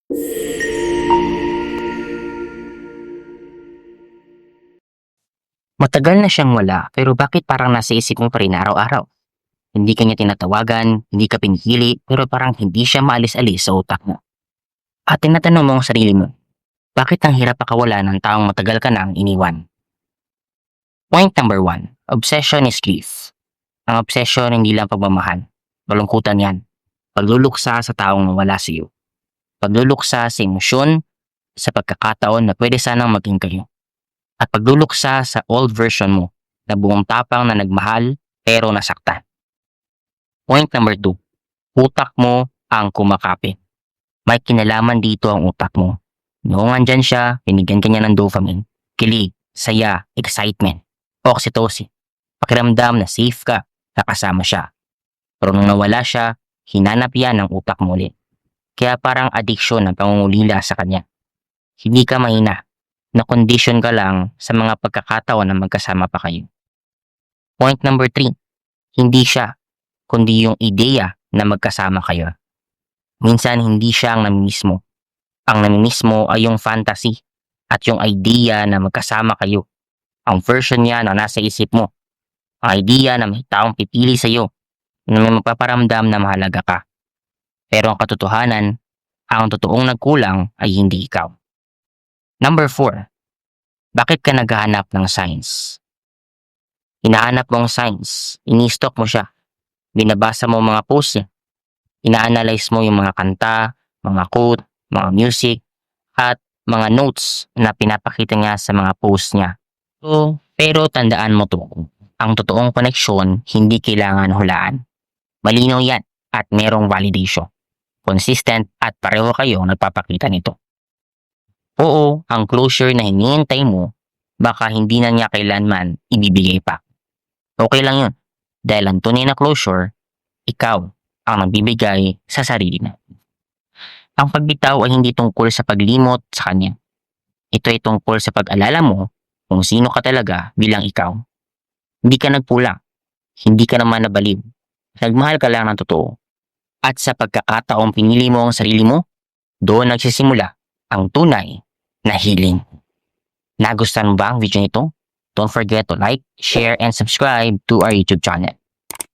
Matagal na siyang wala, pero bakit parang nasa isip mo pa rin araw-araw? Hindi ka niya tinatawagan, hindi ka pinihili, pero parang hindi siya maalis-alis sa utak mo. At tinatanong mo ang sarili mo, bakit ang hirap pakawala ng taong matagal ka nang iniwan? Point number 1. Obsession is grief. Ang obsession hindi lang pagmamahal. Malungkutan yan. Pagluluksa sa taong nawala sa iyo. Pagluluksa sa emosyon, sa pagkakataon na pwede sanang maging kayo. At pagluluksa sa old version mo na buong tapang na nagmahal pero nasaktan. Point number 2. Utak mo ang kumakapit. May kinalaman dito ang utak mo. Noong andyan siya, binigyan ka niya ng dopamine, kilig, saya, excitement, oxytocin. Pakiramdam na safe ka, nakasama siya. Pero nung nawala siya, hinanap yan ng utak mo ulit. Kaya parang addiction ang pangungulila sa kanya. Hindi ka mahina. Na-condition ka lang sa mga pagkakataon na magkasama pa kayo. Point number 3. Hindi siya, kundi yung ideya na magkasama kayo. Minsan hindi siya ang namimiss mo. Ang namimiss mo ay yung fantasy at yung idea na magkasama kayo. Ang version niya na nasa isip mo. Ang idea na may taong pipili sa iyo na may magpaparamdam na mahalaga ka. Pero ang katotohanan, ang totoong nagkulang ay hindi ikaw. Number 4. Bakit ka naghahanap ng signs? Hinahanap mo ang signs, ini-stalk mo siya, binabasa mo ang mga posts niya, ina-analyze mo yung mga kanta, mga quote, mga music, at mga notes na pinapakita niya sa mga posts niya. Pero tandaan mo to, ang totoong koneksyon hindi kailangan hulaan. Malinaw yan at merong validation. Consistent at pareho kayong nagpapakita nito. Oo, ang closure na hinihintay mo, baka hindi na niya kailanman ibibigay pa. Okay lang yun, dahil ang tunay na closure, ikaw ang nagbibigay sa sarili mo. Ang pagbitaw ay hindi tungkol sa paglimot sa kanya. Ito ay tungkol sa pag-alala mo kung sino ka talaga bilang ikaw. Hindi ka nagpulang, hindi ka naman nabaliw. Nagmahal ka lang ng totoo. At sa pagkakataong pinili mo ang sarili mo, doon nagsisimula ang tunay na healing. Nagustuhan mo ba ang video nito? Don't forget to like, share, and subscribe to our YouTube channel.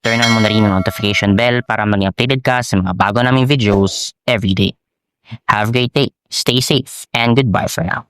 Turn on mo na rin ang notification bell para maging updated ka sa mga bago naming videos every day. Have a great day, stay safe, and goodbye for now.